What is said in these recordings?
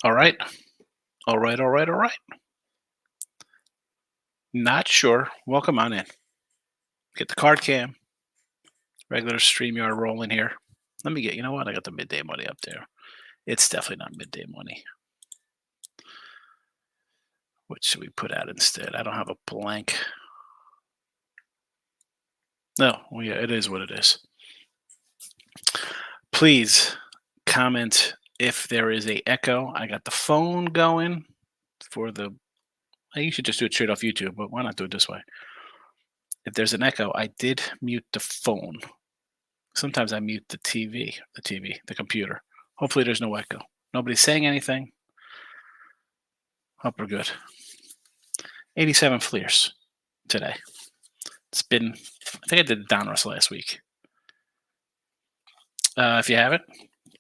All right. All right. All right. All right. Not sure. Welcome on in. Get the card cam, regular StreamYard rolling here. Let me get, you know what? I got the midday money up there. It's definitely not midday money. What should we put out instead? I don't have a blank. No, well, yeah, it is what it is. Please comment if there is a echo. I got the phone going for the. You should just do it straight off YouTube, but why not do it this way? If there's an echo, I did mute the phone. Sometimes I mute the computer. Hopefully there's no echo. Nobody's saying anything. Hope we're good. 87 Fleers today. It's been, I think I did the Donruss last week. If you haven't,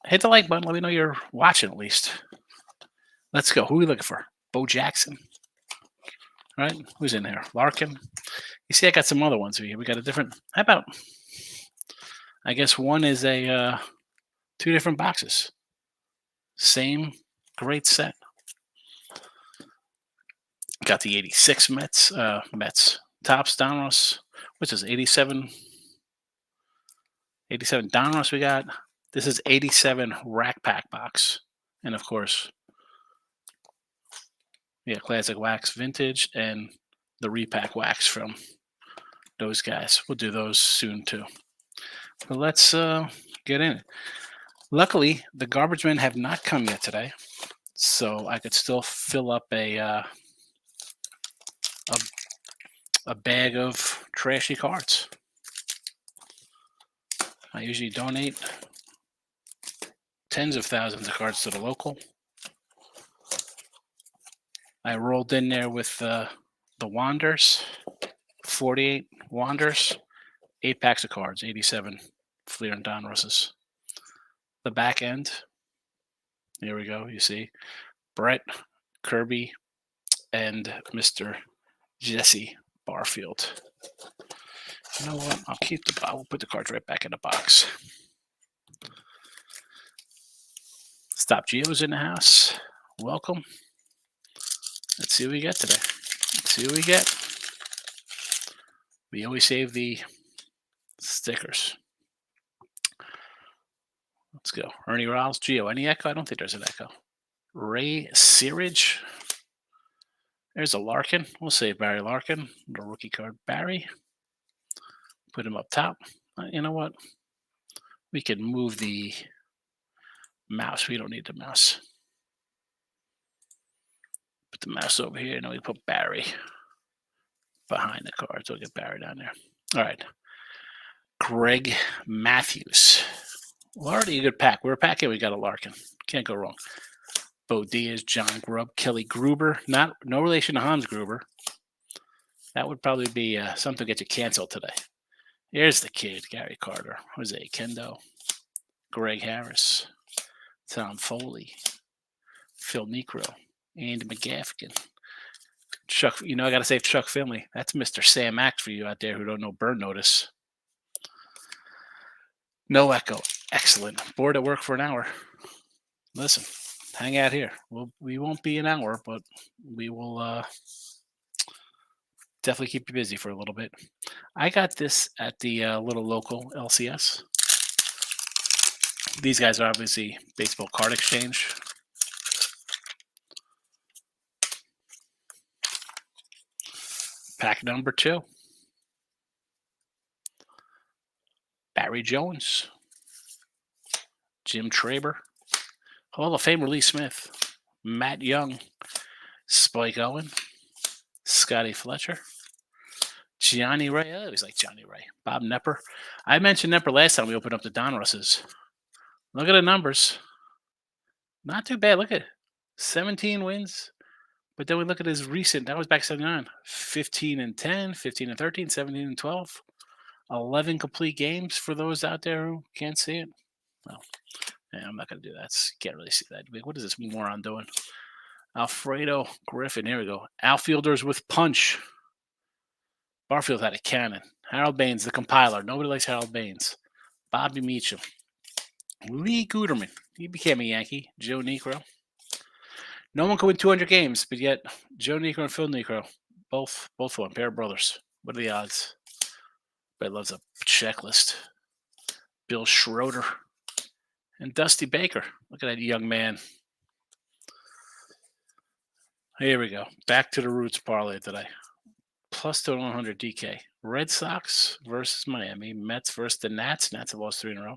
hit the like button. Let me know you're watching at least. Let's go. Who are we looking for? Bo Jackson. All right. Who's in there? Larkin. You see, I got some other ones here. We got a different. How about? I guess one is a two different boxes. Same great set. Got the 86 Mets Tops Donruss, which is 87 Donruss we got. This is 87 Rack Pack box. And of course, yeah, Classic Wax Vintage and the Repack Wax from those guys. We'll do those soon too. But let's get in it. Luckily, the garbage men have not come yet today, so I could still fill up a bag of trashy cards. I usually donate tens of thousands of cards to the local. I rolled in there with the Wanders, 48 Wanders, 8 packs of cards, 87 Fleer and Donrusses. The back end, here we go. You see Brett, Kirby, and Mr. Jesse Barfield. You know what? I'll keep the box. We'll put the cards right back in the box. Stop Geo's in the house. Welcome. Let's see what we get today. Let's see what we get. We always save the stickers. Let's go. Ernie Riles, Geo. Any echo? I don't think there's an echo. Ray Searage. There's a Larkin. We'll save Barry Larkin. The rookie card, Barry. Put him up top. You know what? We can move the mouse. We don't need the mouse. Put the mouse over here. Now we put Barry behind the cards. We'll get Barry down there. All right. Greg Matthews. Already a good pack. We're packing. We got a Larkin. Can't go wrong. Bo Diaz, John Grubb, Kelly Gruber. No relation to Hans Gruber. That would probably be something to get you canceled today. Here's the kid, Gary Carter, Jose Kendo, Greg Harris, Tom Foley, Phil Necro, Andy McGaffigan. Chuck, I got to say Chuck Finley. That's Mr. Sam Act for you out there who don't know Burn Notice. No echo. Excellent. Bored at work for an hour. Listen, hang out here. We won't be an hour, but we will definitely keep you busy for a little bit. I got this at the little local LCS. These guys are obviously Baseball Card Exchange. Pack number 2. Barry Jones. Jim Traber. Hall of Famer Lee Smith. Matt Young. Spike Owen. Scotty Fletcher. Johnny Ray. I always like Johnny Ray. Bob Nepper. I mentioned Nepper last time we opened up the Donrusses. Look at the numbers. Not too bad. Look at 17 wins. But then we look at his recent. That was back 79. 15 and 10, 15 and 13, 17 and 12. 11 complete games for those out there who can't see it. Well, yeah, I'm not going to do that. Can't really see that. What is this moron doing? Alfredo Griffin. Here we go. Outfielders with punch. Barfield had a cannon. Harold Baines, the compiler. Nobody likes Harold Baines. Bobby Meacham. Lee Guterman. He became a Yankee. Joe Necro. No one can win 200 games, but yet Joe Negro and Phil Negro, both won, pair of brothers. What are the odds? Bet loves a checklist. Bill Schroeder and Dusty Baker. Look at that young man. Here we go. Back to the roots parlay today. Plus to 100 DK. Red Sox versus Miami. Mets versus the Nats. Nats have lost 3 in a row.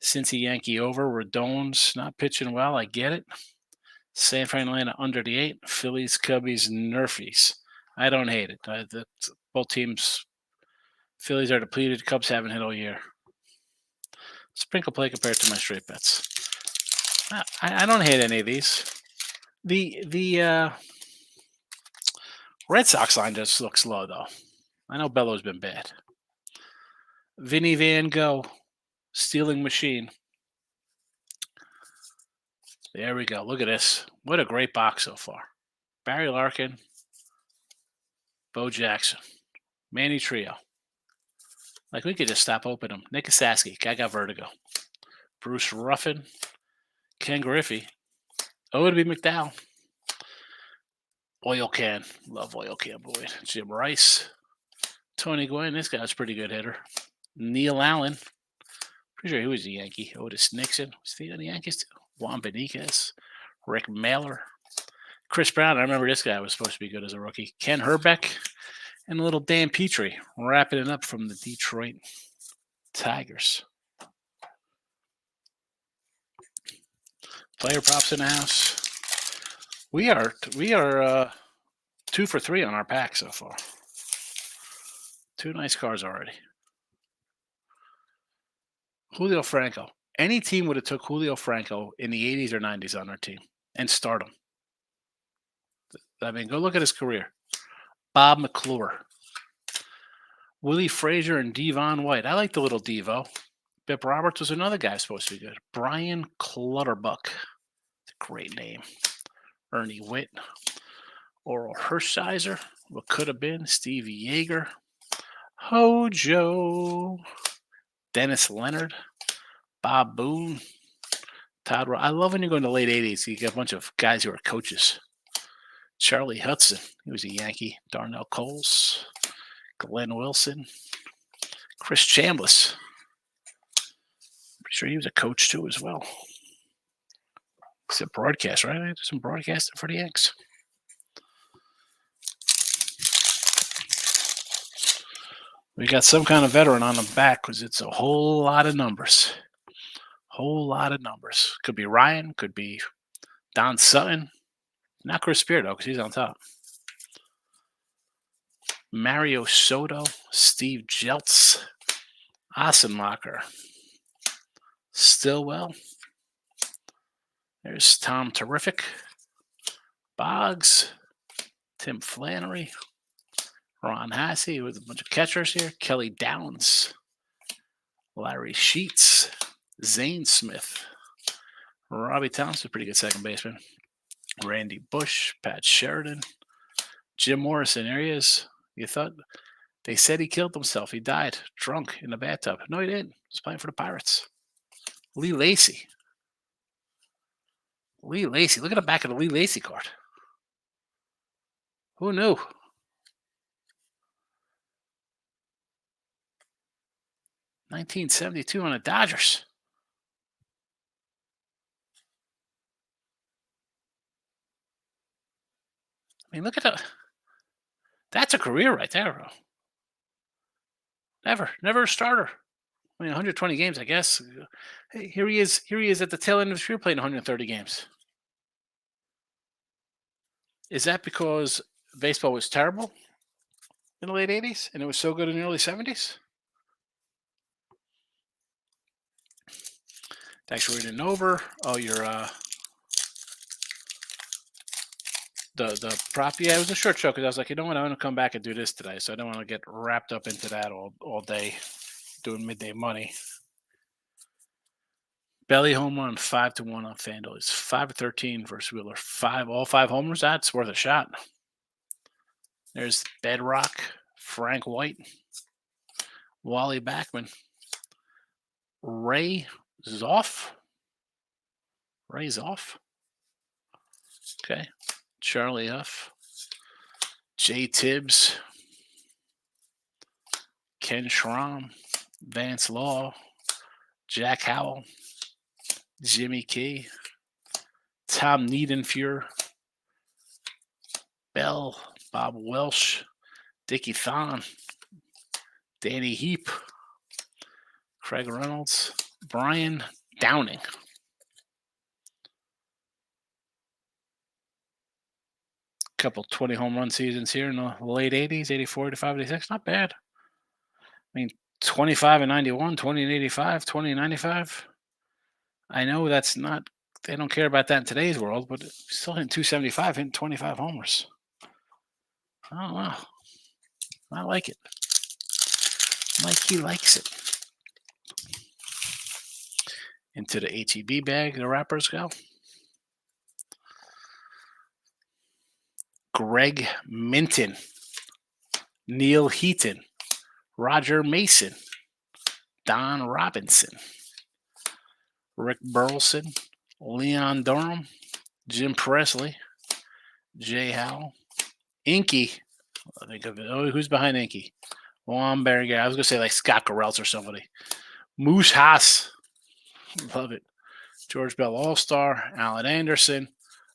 Cincy Yankee over. Radone's not pitching well. I get it. San Fran Atlanta under the 8. Phillies, Cubbies, Nerfies. I don't hate it. Both teams. Phillies are depleted. Cubs haven't hit all year. Sprinkle play compared to my straight bets. I don't hate any of these. The Red Sox line just looks low, though. I know Bello's been bad. Vinny Van Gogh, stealing machine. There we go. Look at this. What a great box so far. Barry Larkin, Bo Jackson, Manny Trio. Like, we could just stop opening them. Nick Saski, I got vertigo. Bruce Ruffin, Ken Griffey, O.B. McDowell, Oil Can, love Oil Can Boyd, Jim Rice, Tony Gwynn, this guy's a pretty good hitter. Neil Allen, pretty sure he was a Yankee. Otis Nixon, was he on the Yankees too? Juan Beniquez, Rick Mailer, Chris Brown, I remember this guy was supposed to be good as a rookie. Ken Herbeck, and a little Dan Petrie, wrapping it up from the Detroit Tigers. Player props in the house. We are 2 for 3 on our pack so far. 2 nice cards already. Julio Franco. Any team would have took Julio Franco in the 80s or 90s on their team and start him. I mean, go look at his career. Bob McClure, Willie Frazier, and Devon White. I like the little Devo. Bip Roberts was another guy supposed to be good. Brian Clutterbuck. It's a great name. Ernie Witt. Oral Hershiser. What could have been. Steve Yeager. Hojo. Dennis Leonard. Bob Boone. Todd. I love when you go in the late 80s. You get a bunch of guys who are coaches. Charlie Hudson. He was a Yankee. Darnell Coles. Glenn Wilson. Chris Chambliss. Pretty sure he was a coach too as well. He's a broadcast, right? I did some broadcasting for the Yanks. We got some kind of veteran on the back because it's a whole lot of numbers. Whole lot of numbers. Could be Ryan. Could be Don Sutton. Not Chris Spear, though, because he's on top. Mario Soto. Steve Jeltz. Ossenmacher. Stillwell. There's Tom Terrific. Boggs. Tim Flannery. Ron Hassey with a bunch of catchers here. Kelly Downs. Larry Sheets. Zane Smith. Robbie Thompson, pretty good second baseman. Randy Bush. Pat Sheridan. Jim Morrison. There he is. You thought they said he killed himself. He died drunk in the bathtub. No, he didn't. He's playing for the Pirates. Lee Lacy. Lee Lacy. Look at the back of the Lee Lacy card. Who knew? $1972 on the Dodgers. I mean, look at that. That's a career right there, bro. Never a starter. I mean, 120 games, I guess. Hey, here he is. Here he is at the tail end of his career playing 130 games. Is that because baseball was terrible in the late 80s and it was so good in the early 70s? Thanks for reading over. Oh, your the prop. Yeah, it was a short show because I was like, you know what, I'm going to come back and do this today, so I don't want to get wrapped up into that all day doing midday money. Belly home run 5-1 on FanDuel. It's 5-13 versus Wheeler. All 5 homers. That's worth a shot. There's Bedrock, Frank White, Wally Backman, Ray Zoff. Okay. Charlie Huff. Jay Tibbs. Ken Schramm. Vance Law. Jack Howell. Jimmy Key. Tom Niedenfuhr. Bell. Bob Welsh. Dickie Thon. Danny Heap. Craig Reynolds. Brian Downing. Couple 20 home run seasons here in the late 80s, 84, 85, 86. Not bad. I mean, 25 and 91, 20 and 85, 20 and 95. I know that's not, they don't care about that in today's world, but still hitting 275, hitting 25 homers. I don't know. I like it. Like he likes it. Into the HEB bag, the wrappers go. Greg Minton. Neil Heaton. Roger Mason. Don Robinson. Rick Burleson. Leon Durham. Jim Presley. Jay Howell. Inky. I think of it. Oh, who's behind Inky? Juan Berger. I was going to say like Scott Garrelts or somebody. Moose Haas. Love it. George Bell All-Star. Alan Anderson.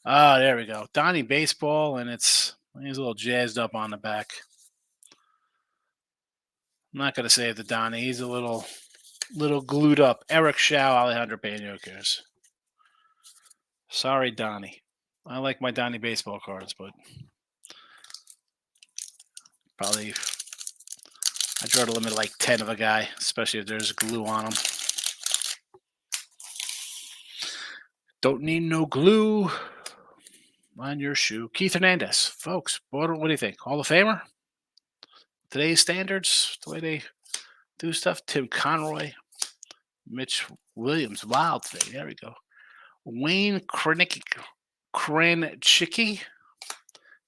Oh, there we go. Donnie Baseball, and he's a little jazzed up on the back. I'm not going to say the Donnie. He's a little glued up. Eric Shaw, Alejandro Pena, who cares? Sorry, Donnie. I like my Donnie baseball cards, but probably I try to limit like 10 of a guy, especially if there's glue on them. Don't need no glue on your shoe. Keith Hernandez. Folks, what do you think? Hall of Famer? Today's standards, the way they do stuff. Tim Conroy. Mitch Williams. Wild today. There we go. Wayne Kranchicki.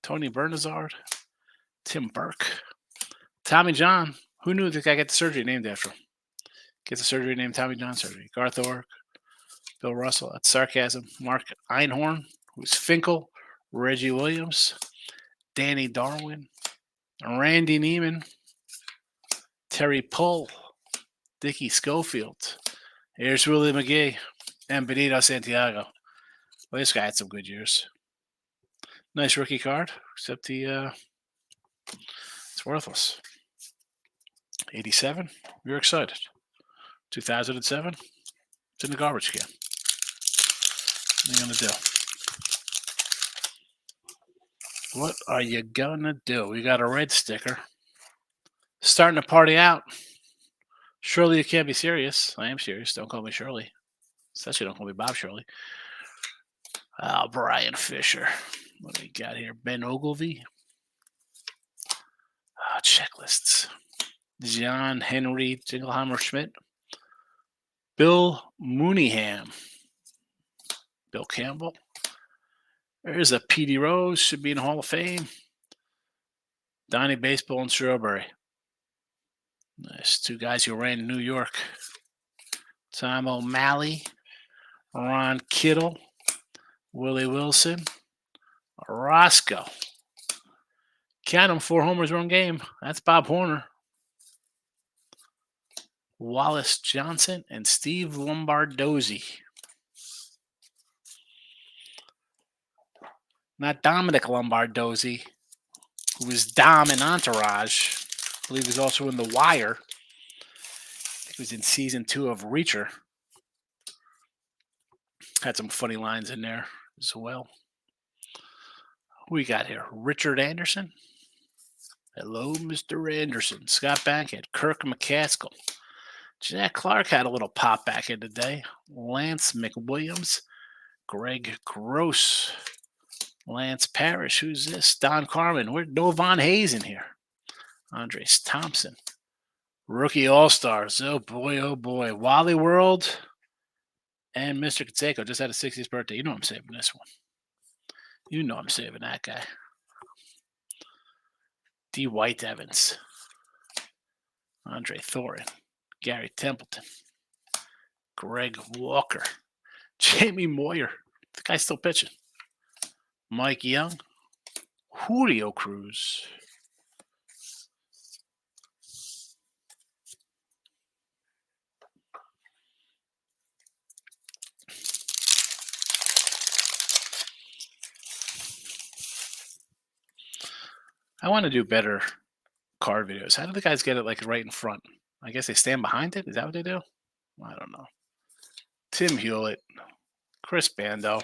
Tony Bernazard. Tim Burke. Tommy John. Who knew this guy got the surgery named after him? Gets the surgery named Tommy John surgery. Garth Orr. Bill Russell. That's sarcasm. Mark Einhorn. Who's Finkel. Reggie Williams. Danny Darwin. Randy Neiman. Terry Pull. Dickie Schofield. Here's Willie McGee. And Benito Santiago. Well, this guy had some good years. Nice rookie card, except it's worthless. 87, you're excited. 2007, it's in the garbage can. What are you going to do? What are you going to do? We got a red sticker. Starting to party out. Surely you can't be serious. I am serious. Don't call me Shirley. Especially don't call me Bob Shirley. Brian Fisher. What do we got here? Ben Ogilvy. Checklists. John Henry Jingleheimer Schmidt. Bill Mooneyham. Bill Campbell. There's a Petey Rose. Should be in the Hall of Fame. Donnie Baseball and Strawberry. Nice. Two guys who ran in New York. Tom O'Malley. Ron Kittle. Willie Wilson. Roscoe. Count them, 4 homers, 1 game. That's Bob Horner. Wallace Johnson and Steve Lombardozzi. Not Dominic Lombardozzi, who was Dom in Entourage. I believe he was also in The Wire. I think he was in season 2 of Reacher. Had some funny lines in there as well. Who we got here? Richard Anderson. Hello, Mr. Anderson. Scott Bankhead. Kirk McCaskill. Jack Clark had a little pop back in the day. Lance McWilliams. Greg Gross. Lance Parrish. Who's this? Don Carmen. We're no Von Hayes in here. Andres Thompson. Rookie All-Stars. Oh, boy, oh, boy. Wally World and Mr. Canseco just had a 60th birthday. You know I'm saving this one. You know I'm saving that guy. D. White Evans. Andre Thorin. Gary Templeton. Greg Walker. Jamie Moyer. The guy's still pitching. Mike Young, Julio Cruz. I want to do better card videos. How do the guys get it like right in front? I guess they stand behind it. Is that what they do? I don't know. Tim Hewlett, Chris Bando,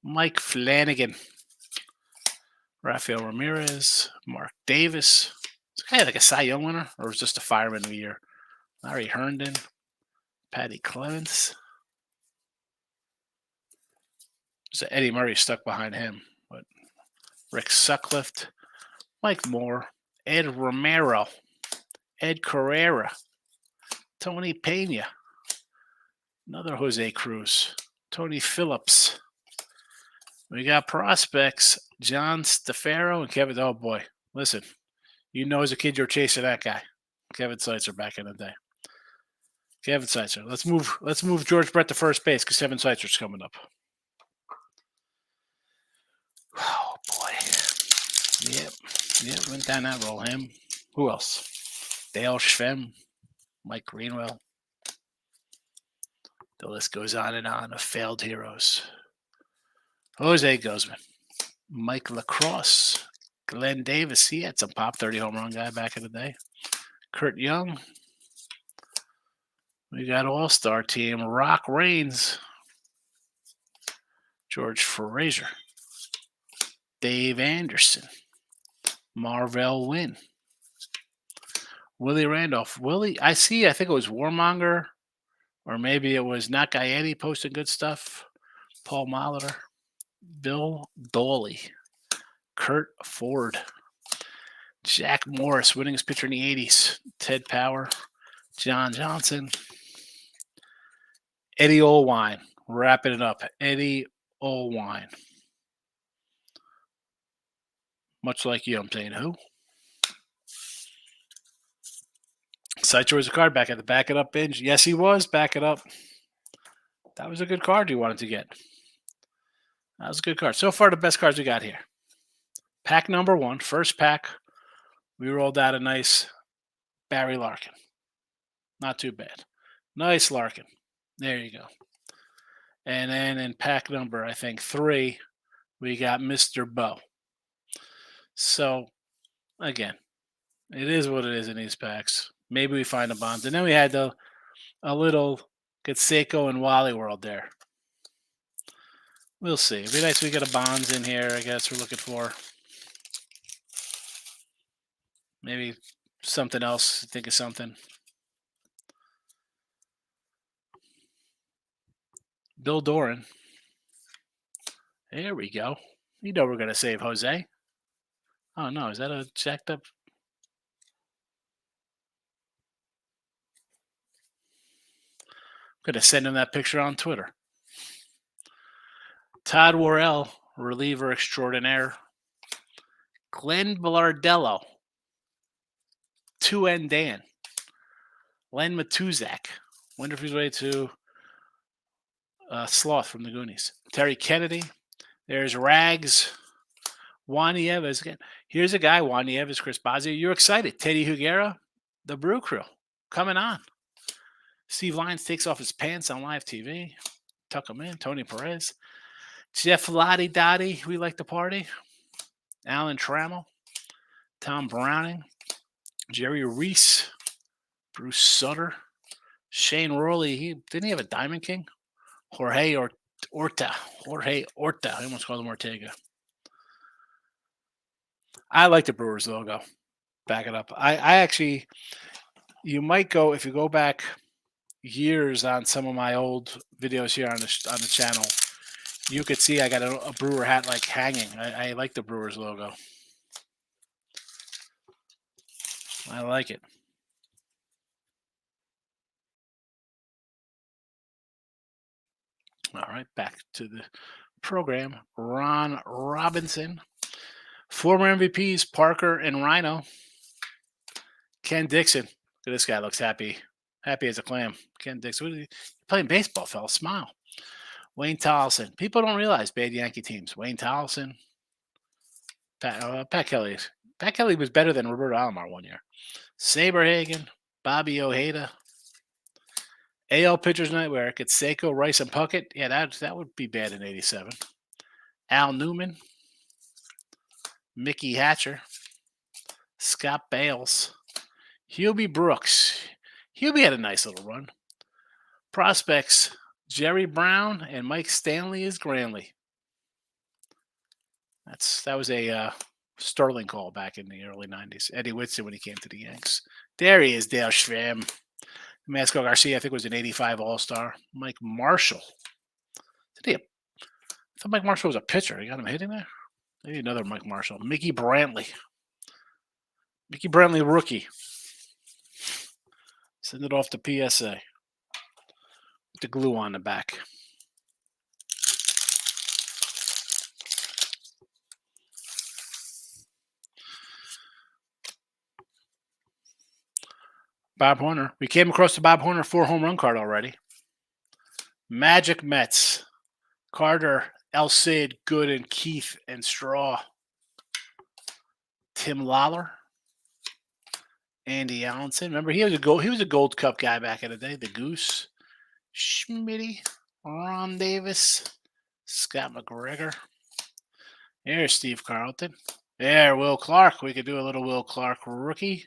Mike Flanagan, Rafael Ramirez, Mark Davis. Is this guy like a Cy Young winner, or was just a fireman of the year? Larry Herndon, Patty Clements. So Eddie Murray stuck behind him, but Rick Sutcliffe, Mike Moore, Ed Romero, Ed Carrera, Tony Pena, another Jose Cruz, Tony Phillips. We got prospects, John Stefano and Kevin. Oh boy, listen, you know as a kid you're chasing that guy, Kevin Seitzer back in the day. Kevin Seitzer. Let's move George Brett to first base because Kevin Seitzer's coming up. Oh boy. Yep. Went down that roll. Him. Who else? Dale Schwem, Mike Greenwell. The list goes on and on of failed heroes. Jose Guzman, Mike Lacrosse, Glenn Davis. He had some pop 30 home run guy back in the day. Kurt Young. We got All-Star team, Rock Reigns, George Frazier, Dave Anderson, Marvell Wynn, Willie Randolph. I think it was Warmonger, or maybe it was Not Gaieti posted good stuff. Paul Molitor, Bill Dolly, Kurt Ford, Jack Morris, winningest pitcher in the 80s, Ted Power, John Johnson, Eddie Olwine, wrapping it up. Eddie Olwine. Much like you, I'm saying who? Seitzer was a card back at the back it up binge. Yes, he was. Back it up. That was a good card you wanted to get. That was a good card. So far, the best cards we got here. Pack number 1, first pack. We rolled out a nice Barry Larkin. Not too bad. Nice Larkin. There you go. And then in pack number, I think 3, we got Mr. Bo. So, again, it is what it is in these packs. Maybe we find a Bonds. And then we had a little Canseco and Wally World there. We'll see. It'd be nice if we get a Bonds in here, I guess we're looking for. Maybe something else. Think of something. Bill Doran. There we go. You know we're going to save Jose. Oh, no. Is that a jacked up? I'm going to send him that picture on Twitter. Todd Worrell, reliever extraordinaire. Glenn Blardello. 2N Dan. Len Matuzak. Wonder if he's way to Sloth from the Goonies. Terry Kennedy. There's Rags. Juan Nieves again. Here's a guy, Juan Nieves, Chris Bosio. You're excited. Teddy Higuera, the Brew Crew, coming on. Steve Lyons takes off his pants on live TV. Tuck him in. Tony Perez. Jeff Lottie Dottie, we like to party. Alan Trammell. Tom Browning. Jerry Reese. Bruce Sutter. Shane Rowley. Didn't he have a Diamond King? Jorge Orta. I almost called him Ortega. I like the Brewers logo. Back it up. I actually, you might go, if you go back years on some of my old videos here on the channel, you could see I got a Brewer hat like hanging. I like the Brewers logo. I like it. All right, back to the program. Ron Robinson. Former MVPs, Parker and Rhino. Ken Dixon. Look at this guy, looks happy. Happy as a clam. Ken Dixon. What is he playing baseball, fella? Smile. Wayne Tolleson. People don't realize bad Yankee teams. Wayne Tolleson. Pat Kelly. Pat Kelly was better than Roberto Alomar one year. Saberhagen. Bobby Ojeda. AL pitchers nightwear. Canseco, Rice, and Puckett. Yeah, that would be bad in 87. Al Newman. Mickey Hatcher. Scott Bales. Hubie Brooks. Hubie had a nice little run. Prospects. Jerry Brown and Mike Stanley is Granley. That was a Sterling call back in the early 90s. Eddie Whitson when he came to the Yanks. There he is, Dale Schramm. Masco Garcia, I think, was an 85 All-Star. Mike Marshall. I thought Mike Marshall was a pitcher. You got him hitting there? Maybe another Mike Marshall. Mickey Brantley. Mickey Brantley, rookie. Send it off to PSA. With the glue on the back. Bob Horner. We came across the Bob Horner 4 home run card already. Magic Mets. Carter, El Cid, Gooden, Keith, and Straw. Tim Lawler. Andy Allenson. Remember, he was a Gold Cup guy back in the day. The Goose. Schmitty. Ron Davis. Scott McGregor. There's Steve Carlton. There, Will Clark. We could do a little Will Clark rookie.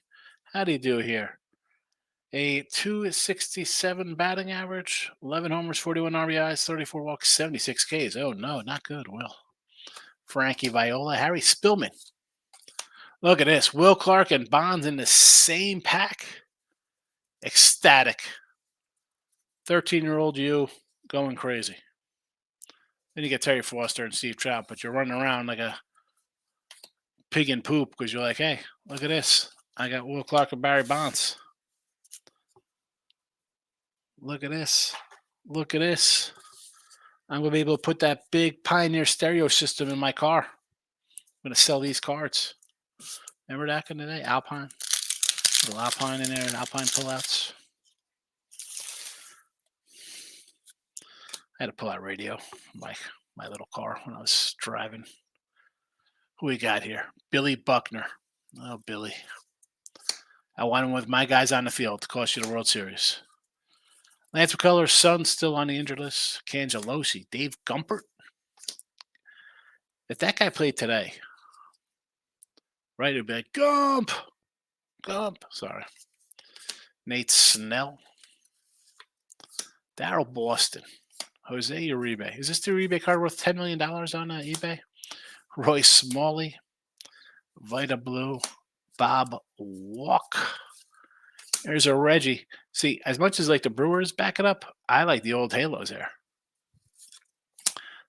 How do you do here? A 267 batting average, 11 homers, 41 RBIs, 34 walks, 76 Ks. Oh, no, not good, Will. Frankie Viola, Harry Spillman. Look at this. Will Clark and Bonds in the same pack. Ecstatic. 13-year-old you going crazy. Then you get Terry Foster and Steve Trout, but you're running around like a pig in poop because you're like, hey, look at this. I got Will Clark and Barry Bonds. Look at this. Look at this. I'm going to be able to put that big Pioneer stereo system in my car. I'm going to sell these cards. Remember back in the day? Alpine. A little Alpine in there and Alpine pullouts. I had to pull out radio, my little car when I was driving. Who we got here? Billy Buckner. Oh, Billy. I want him with my guys on the field to cost you the World Series. Lance McCullers' son still on the injured list. Cangelosi. Dave Gumpert. If that guy played today, right, it would be like, Gump. Sorry. Nate Snell. Darryl Boston. Jose Uribe. Is this the Uribe card worth $10 million on eBay? Roy Smalley. Vita Blue. Bob Walk. There's a Reggie. See, as much as like the Brewers back it up, I like the old Halos there.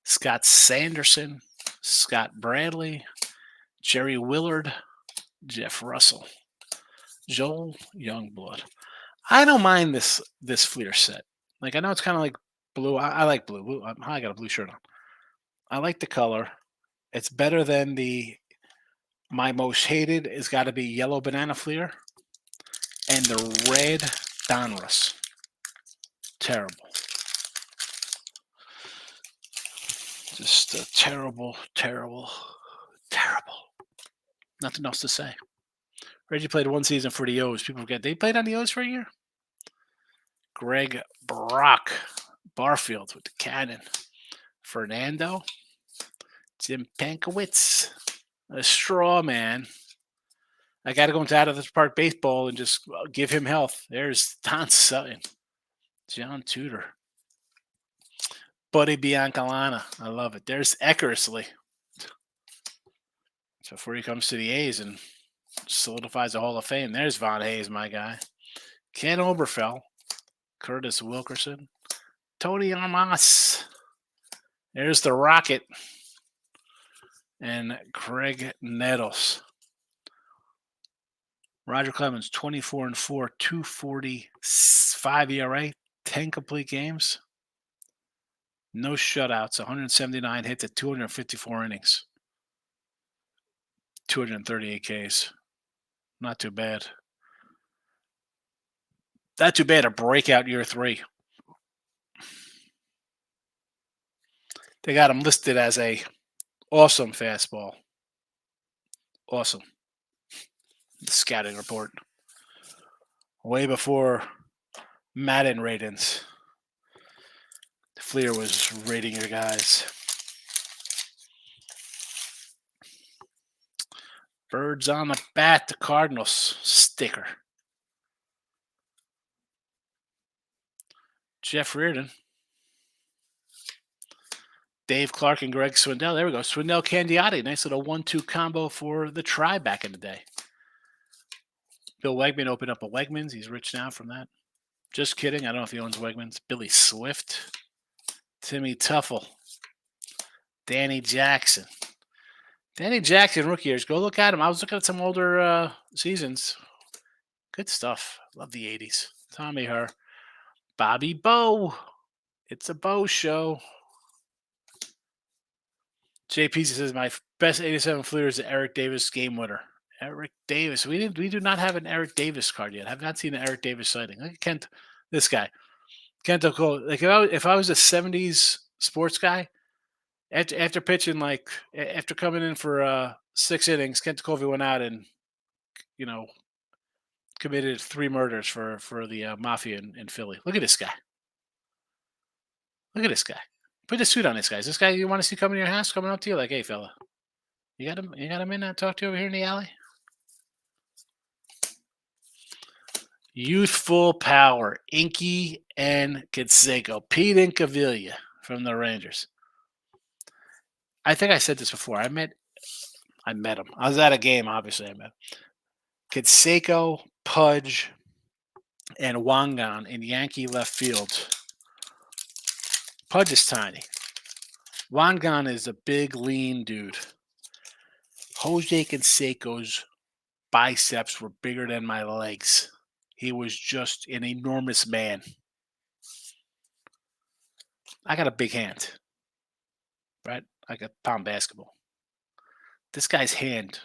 Scott Sanderson, Scott Bradley, Jerry Willard, Jeff Russell, Joel Youngblood. I don't mind this Fleer set. Like, I know it's kind of like blue. I like blue. I got a blue shirt on. I like the color. It's better than my most hated has got to be yellow banana Fleer. And the red Donruss. Terrible. Just a terrible. Nothing else to say. Reggie played one season for the O's. People forget they played on the O's for a year. Greg Brock. Barfield with the cannon. Fernando. Jim Pankowitz. A straw man. I got to go into Out of This Park Baseball and just give him health. There's Don Sutton. John Tudor. Buddy Biancalana. I love it. There's Eckersley. So before he comes to the A's and solidifies the Hall of Fame, there's Von Hayes, my guy. Ken Oberfell. Curtis Wilkerson. Tony Armas. There's the Rocket. And Craig Nettles. Roger Clemens, 24-4, 2.45 ERA, 10 complete games. No shutouts, 179 hits at 254 innings. 238 Ks. Not too bad. Not too bad, a breakout year 3. They got him listed as a awesome fastball. Awesome. The scouting report. Way before Madden ratings. Fleer was rating your guys. Birds on the bat, the Cardinals sticker. Jeff Reardon. Dave Clark and Greg Swindell. There we go. Swindell Candiotti. Nice little 1-2 combo for the Tribe back in the day. Bill Wegman opened up a Wegmans. He's rich now from that. Just kidding. I don't know if he owns Wegmans. Billy Swift. Timmy Tuffle. Danny Jackson. Danny Jackson, rookie years. Go look at him. I was looking at some older seasons. Good stuff. Love the 80s. Tommy Herr. Bobby Bow. It's a Bow show. JP says my best 87 Fleer is the Eric Davis game winner. Eric Davis. We do not have an Eric Davis card yet. I have not seen an Eric Davis sighting. Look at Kent, this guy. Kent O'Cole. Like if I was a 70s sports guy, after pitching after coming in for 6 innings, Kent Covey went out and committed 3 murders for the mafia in Philly. Look at this guy. Look at this guy. Put a suit on this guy. Is this guy you want to see coming to your house, coming up to you like, hey fella, you got him in there, talk to you over here in the alley? Youthful Power, Inky and Canseco. Pete Incaviglia from the Rangers. I think I said this before. I met him. I was at a game, obviously I met him. Canseco, Pudge, and Wangan in Yankee left field. Pudge is tiny. Wangan is a big, lean dude. Jose Canseco's biceps were bigger than my legs. He was just an enormous man. I got a big hand, right? I got pound basketball. This guy's hand,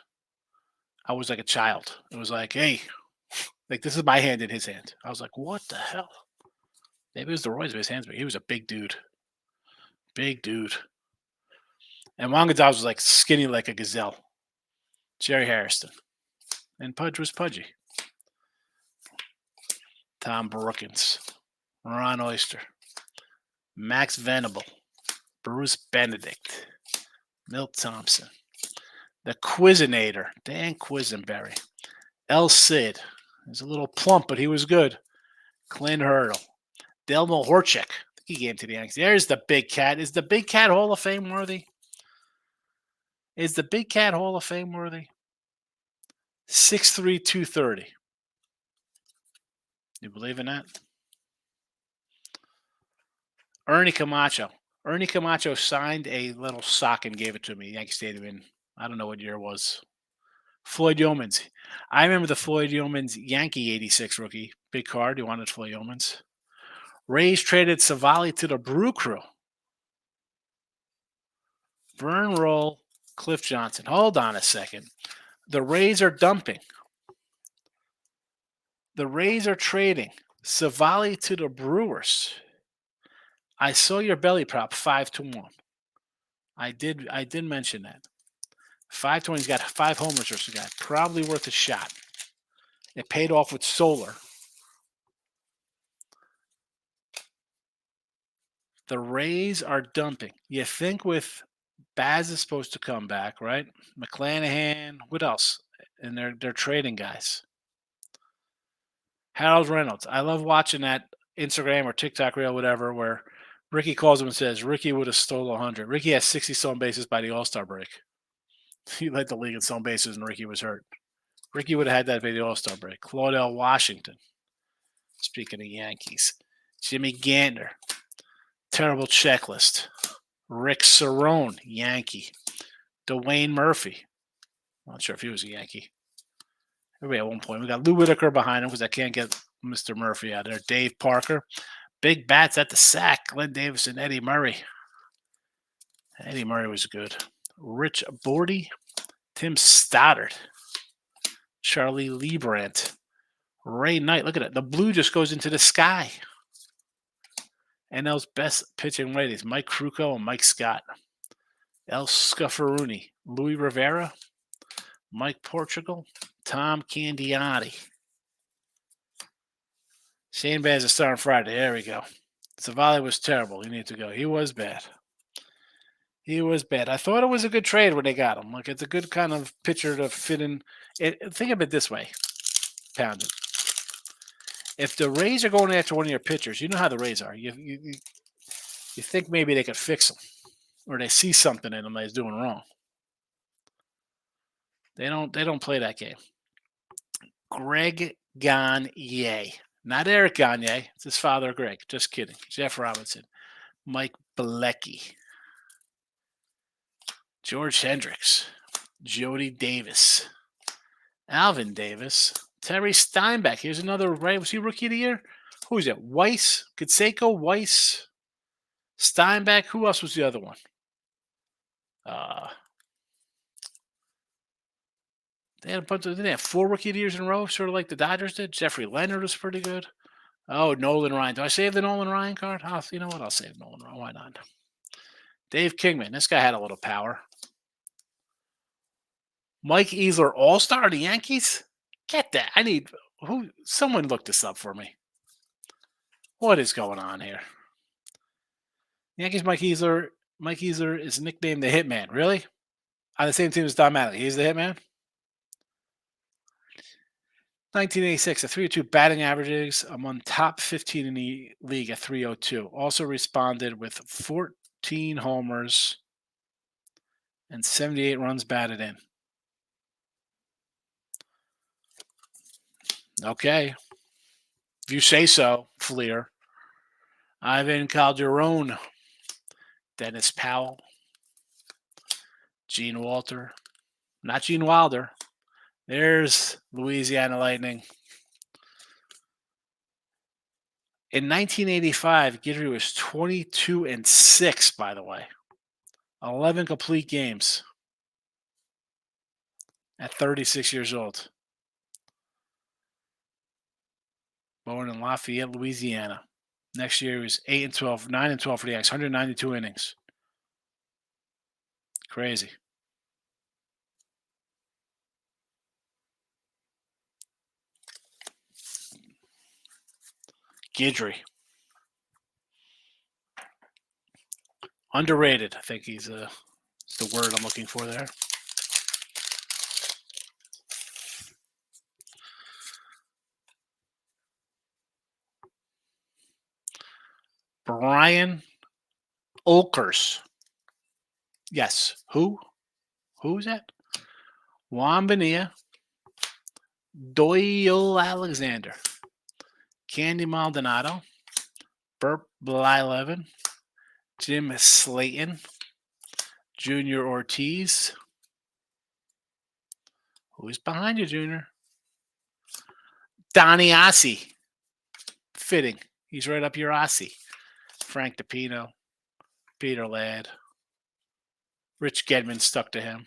I was like a child. It was like, hey, like this is my hand in his hand. I was like, what the hell? Maybe it was the Roy's, but his hands, but he was a big dude. Big dude. And Juan Gonzalez was like skinny like a gazelle. Jerry Harrison. And Pudge was pudgy. Tom Brookins. Ron Oyster. Max Venable. Bruce Benedict. Milt Thompson. The Quizinator. Dan Quisenberry. El Cid. He's a little plump, but he was good. Clint Hurdle. Delmo Horchek. He came to the Yankees. There's the Big Cat. Is the Big Cat Hall of Fame worthy? Is the Big Cat Hall of Fame worthy? 6'3", 230. You believe in that? Ernie Camacho. Ernie Camacho signed a little sock and gave it to me. Yankee Stadium in, I don't know what year it was. Floyd Yeomans. I remember the Floyd Yeomans Yankee 86 rookie. Big card. You wanted Floyd Yeomans. Rays traded Savali to the Brew Crew. Vern Roll, Cliff Johnson. Hold on a second. The Rays are dumping. The Rays are trading Savali to the Brewers. I saw your belly prop 5-1. I did mention that. 5-1. He's got 5 homers or so. Guy. Probably worth a shot. It paid off with solar. The Rays are dumping. You think with Baz is supposed to come back, right? McClanahan. What else? And they're trading guys. Harold Reynolds. I love watching that Instagram or TikTok reel, whatever, where Ricky calls him and says, Ricky would have stole 100. Ricky has 60 stolen bases by the All-Star break. He led the league in stolen bases and Ricky was hurt. Ricky would have had that by the All-Star break. Claudel Washington. Speaking of Yankees. Jimmy Gantner. Terrible checklist. Rick Cerrone, Yankee. Dwayne Murphy. I'm not sure if he was a Yankee. Everybody at one point. We got Lou Whitaker behind him because I can't get Mr. Murphy out there. Dave Parker. Big bats at the sack. Glenn Davis and Eddie Murray. Eddie Murray was good. Rich Bordy. Tim Stoddard. Charlie Liebrandt. Ray Knight. Look at it. The blue just goes into the sky. NL's best pitching righties, Mike Krukow and Mike Scott. El Scufferuni, Louis Rivera, Mike Portugal, Tom Candiotti. Shane Baz is starting Friday. There we go. Savali was terrible. He needs to go. He was bad. He was bad. I thought it was a good trade when they got him. Like, it's a good kind of pitcher to fit in. Think of it this way, Pounded. If the Rays are going after one of your pitchers, you know how the Rays are. You think maybe they could fix him, or they see something in him that he's doing wrong. They don't play that game. Greg Gagne. Not Eric Gagne. It's his father, Greg. Just kidding. Jeff Robinson. Mike Bilecki. George Hendricks. Jody Davis. Alvin Davis. Terry Steinbeck. Here's another, right? Was he Rookie of the Year? Who was it? Weiss? Canseco? Weiss? Steinbeck? Who else was the other one? They had a bunch of, didn't they have 4 Rookie of the Years in a row, sort of like the Dodgers did? Jeffrey Leonard was pretty good. Oh, Nolan Ryan. Do I save the Nolan Ryan card? You know what? I'll save Nolan Ryan. Why not? Dave Kingman. This guy had a little power. Mike Easler, All-Star of the Yankees? Get that. Someone look this up for me. What is going on here? Yankees Mike Easler is nicknamed the Hitman. Really? On the same team as Don Mattingly. He's the Hitman? 1986, a 302 batting averages among top 15 in the league at 302. Also responded with 14 homers and 78 runs batted in. Okay. If you say so, Fleer. Ivan Calderon. Dennis Powell. Gene Walter. Not Gene Wilder. There's Louisiana Lightning. In 1985, Guidry was 22-6, by the way. 11 complete games at 36 years old. Born in Lafayette, Louisiana. Next year, he was 8-12, 9-12 for the Yankees, 192 innings. Crazy. Guidry. Underrated. I think he's the word I'm looking for there. Brian Olkers. Yes. Who? Who's that? Juan Bonilla. Doyle Alexander. Candy Maldonado. Burt Blyleven. Jim Slayton. Junior Ortiz. Who's behind you, Junior? Donnie Ossie. Fitting. He's right up your Ossie. Frank DePino. Peter Ladd. Rich Gedman stuck to him.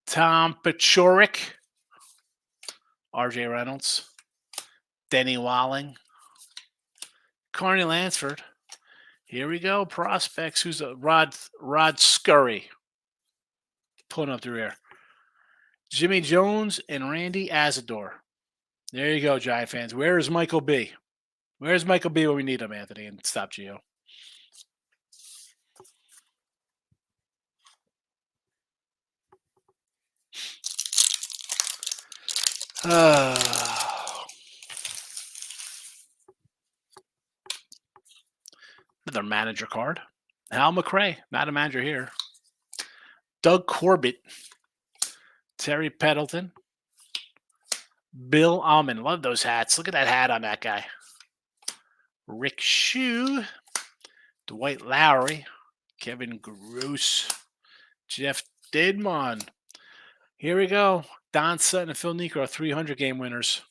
Tom Paciorek. R.J. Reynolds. Denny Walling. Carney Lansford. Here we go. Prospects. Who's a Rod Scurry. Pulling up the rear. Jimmy Jones and Randy Azador. There you go, Giant fans. Where is Michael B? Where's Michael B when we need him, Anthony? And stop Gio. Another manager card. Hal McRae, not a manager here. Doug Corbett. Terry Pendleton. Bill Almond. Love those hats. Look at that hat on that guy. Rick Shue. Dwight Lowry. Kevin Gross. Jeff Didmon. Here we go. Don Sutton and Phil Niekro, 300-game winners.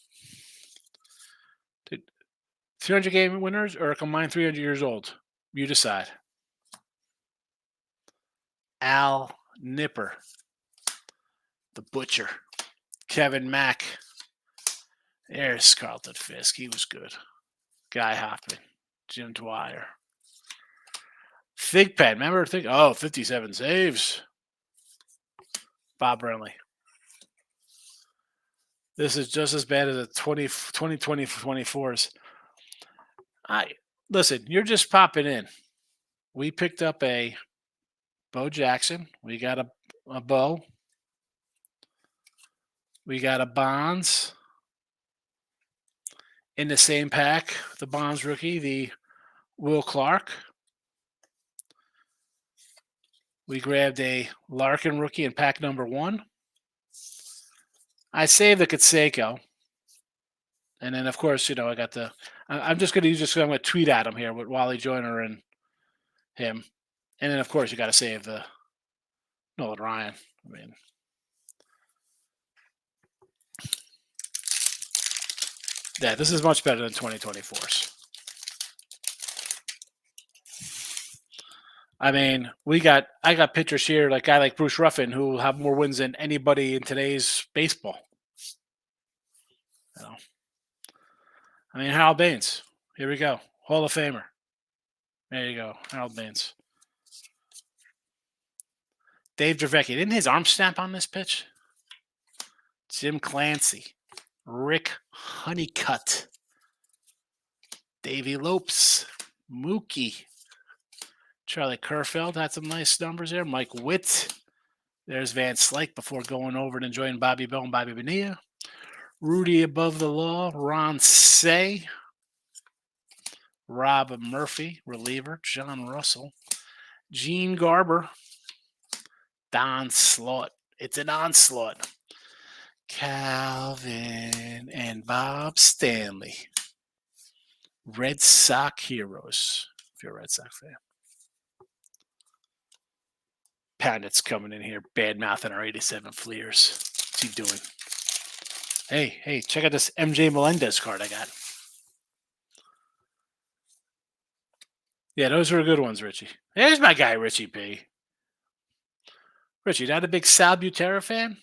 300-game winners or a combined 300 years old? You decide. Al Nipper. The Butcher. Kevin Mack. There's Carlton Fisk. He was good. Guy Hoffman. Jim Dwyer. Fig Pen. Remember? 57 saves. Bob Brenly. This is just as bad as the 2024s. Listen, you're just popping in. We picked up a Bo Jackson. We got a Bo. We got a Bonds. In the same pack, the Bonds rookie, the Will Clark. We grabbed a Larkin rookie in pack number 1. I saved the Canseco. And then, of course, I got the – I'm just going to use this because I'm going to tweet at him here with Wally Joyner and him. And then, of course, you got to save the Nolan Ryan. I mean, yeah, this is much better than 2024's. I mean, I got pitchers here, like guy like Bruce Ruffin, who will have more wins than anybody in today's baseball. I mean, Harold Baines. Here we go. Hall of Famer. There you go. Harold Baines. Dave Dravecki. Didn't his arm snap on this pitch? Jim Clancy. Rick Honeycutt. Davey Lopes. Mookie. Charlie Kerfeld had some nice numbers there. Mike Witt. There's Van Slyke before going over and enjoying Bobby Bell and Bobby Bonilla. Rudy Above the Law. Ron Say. Rob Murphy, reliever. John Russell. Gene Garber. Don Slaught. It's an onslaught. Calvin and Bob Stanley. Red Sox heroes, if you're a Red Sox fan. Poundit's coming in here, bad mouthing our 87 Fleers. What's he doing? Hey, check out this MJ Melendez card I got. Yeah, those were good ones, Richie. There's my guy, Richie B. Richie, not a big Sal Butera fan?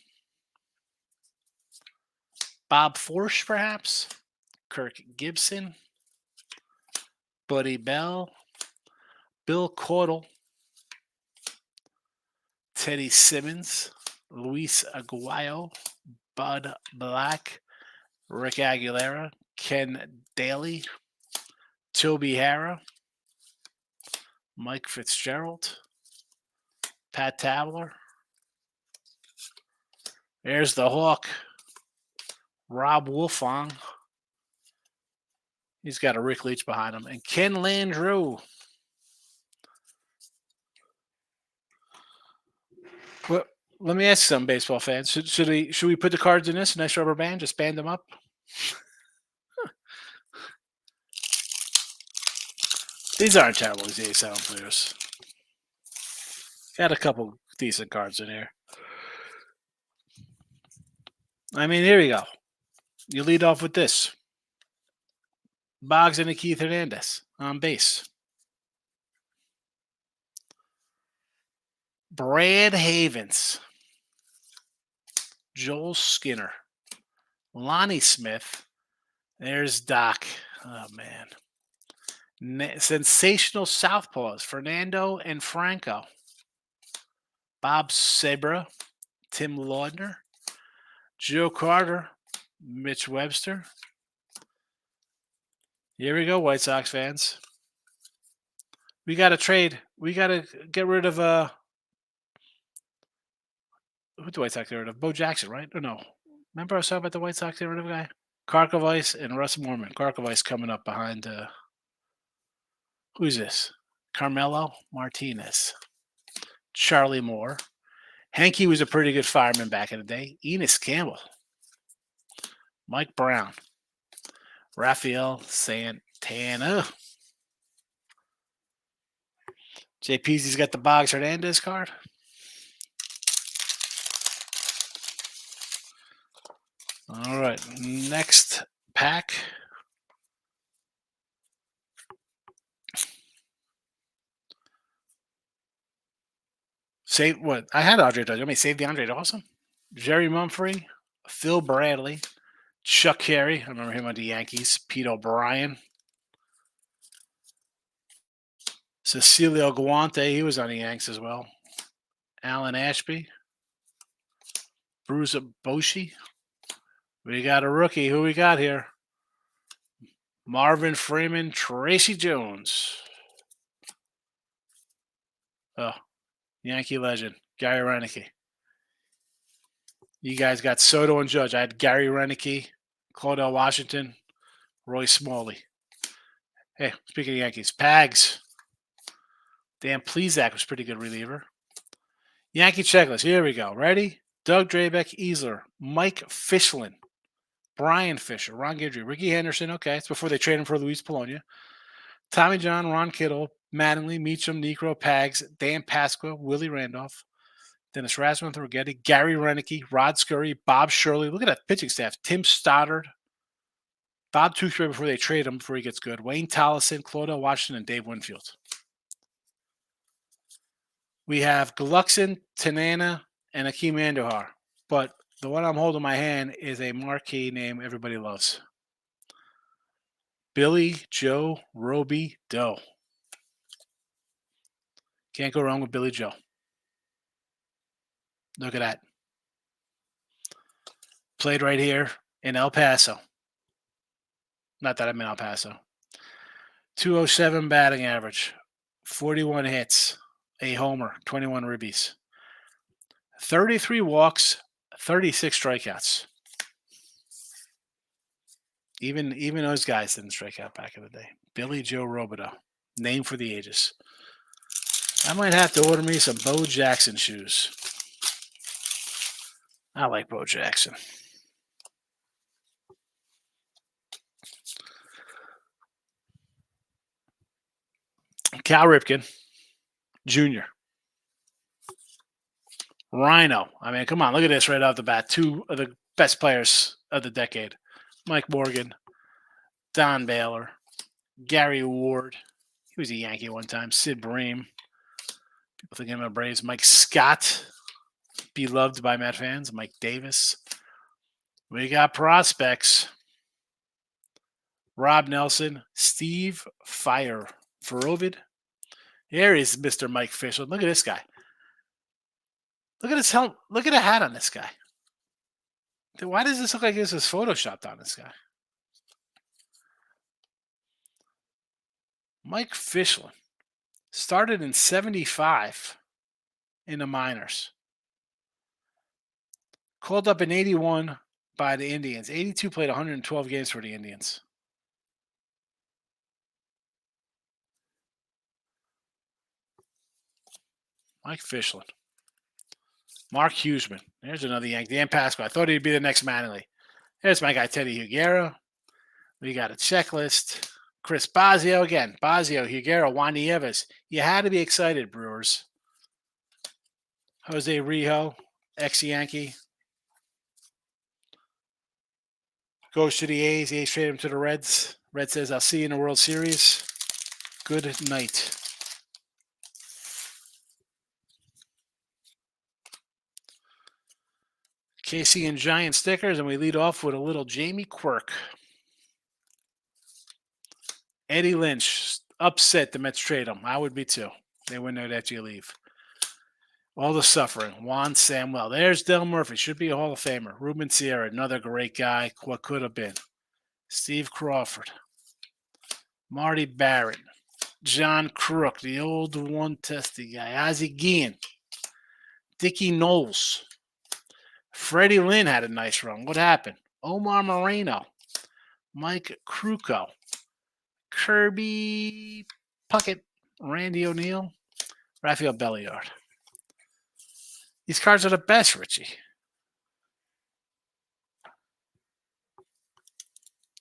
Bob Forsch, perhaps? Kirk Gibson? Buddy Bell? Bill Caudle? Teddy Simmons? Luis Aguayo? Bud Black? Rick Aguilera? Ken Daly? Toby Harrah? Mike Fitzgerald? Pat Tabler? There's the Hawk. Rob Wolfong. He's got a Rick Leach behind him. And Ken Landreau. Well, let me ask some baseball fans. Should we put the cards in this? A nice rubber band? Just band them up? These aren't terrible, these 87 players. Got a couple decent cards in here. I mean, here we go. You lead off with this. Boggs and Keith Hernandez on base. Brad Havens. Joel Skinner. Lonnie Smith. There's Doc. Oh, man. Sensational Southpaws. Fernando and Franco. Bob Sabra. Tim Laudner. Joe Carter. Mitch Webster. Here we go, White Sox fans. We got to trade. We got to get rid of who the White Sox get rid of? Bo Jackson, right? Or no? Remember I was talking about the White Sox get rid of a guy? Karkovice and Russ Morman. Karkovice coming up behind who's this? Carmelo Martinez. Charlie Moore. Hanky was a pretty good fireman back in the day. Enos Campbell. Mike Brown. Rafael Santana. JPZ's got the Boggs Hernandez card. All right, next pack. Save what? I had Andre Dawson. Let me save the Andre Dawson. Jerry Mumphrey, Phil Bradley, Chuck Carey. I remember him on the Yankees. Pete O'Brien. Cecilio Guante, he was on the Yanks as well. Alan Ashby. Bruce Bochy. We got a rookie. Who we got here? Marvin Freeman, Tracy Jones. Oh, Yankee legend, Gary Renicky. You guys got Soto and Judge. I had Gary Renicky, Claudel Washington, Roy Smalley. Hey, speaking of Yankees, Pags. Dan Plesac was pretty good reliever. Yankee checklist. Here we go. Ready? Doug Drabeck, Easler, Mike Fischlin, Brian Fisher, Ron Guidry, Ricky Henderson. Okay, it's before they trade him for Luis Polonia. Tommy John, Ron Kittle, Mattingly, Meacham, Necro, Pags, Dan Pasqua, Willie Randolph, Dennis Rasmussen, Rigetti, Gary Renicky, Rod Scurry, Bob Shirley. Look at that pitching staff. Tim Stoddard, Bob Tewksbury before they trade him before he gets good. Wayne Tollison, Claudel Washington, and Dave Winfield. We have Gluckson, Tanana, and Akeem Andujar. But the one I'm holding in my hand is a marquee name everybody loves. Billy Joe Roby Doe. Can't go wrong with Billy Joe. Look at that. Played right here in El Paso. Not that I'm in El Paso. 207 batting average, 41 hits, a homer, 21 ribbies, 33 walks, 36 strikeouts. Even those guys didn't strike out back in the day. Billy Joe Robideau, name for the ages. I might have to order me some Bo Jackson shoes. I like Bo Jackson. Cal Ripken Jr. Rhino. I mean, come on, look at this right off the bat. Two of the best players of the decade. Mike Morgan, Don Baylor, Gary Ward. He was a Yankee one time. Sid Bream. People think him of Braves. Mike Scott, beloved by Met fans. Mike Davis. We got prospects. Rob Nelson, Steve Fire, Verovid. Here is Mr. Mike Fisher. Look at this guy. Look at his helmet. Look at the hat on this guy. Why does this look like this is photoshopped on this guy? Mike Fischlin started in 75 in the minors. Called up in 81 by the Indians. 82 played 112 games for the Indians. Mike Fischlin. Mark Huseman. There's another Yankee. Dan Pasqua. I thought he'd be the next Mattingly. There's my guy, Teddy Higuera. We got a checklist. Chris Bosio again. Bosio, Higuera, Juan Nieves. You had to be excited, Brewers. Jose Rijo, ex-Yankee. Goes to the A's. The A's trade him to the Reds. Red says, I'll see you in the World Series. Good night. KC and Giant stickers, and we lead off with a little Jamie Quirk. Eddie Lynch, upset the Mets trade him. I would be too. They wouldn't know that you leave. All the suffering. Juan Samuel. There's Del Murphy. Should be a Hall of Famer. Ruben Sierra, another great guy. What could have been. Steve Crawford. Marty Barrett. John Crook, the old one-testy guy. Ozzie Guillen. Dickie Knowles. Freddie Lynn had a nice run. What happened? Omar Moreno. Mike Krukow. Kirby Puckett. Randy O'Neill. Rafael Belliard. These cards are the best, Richie.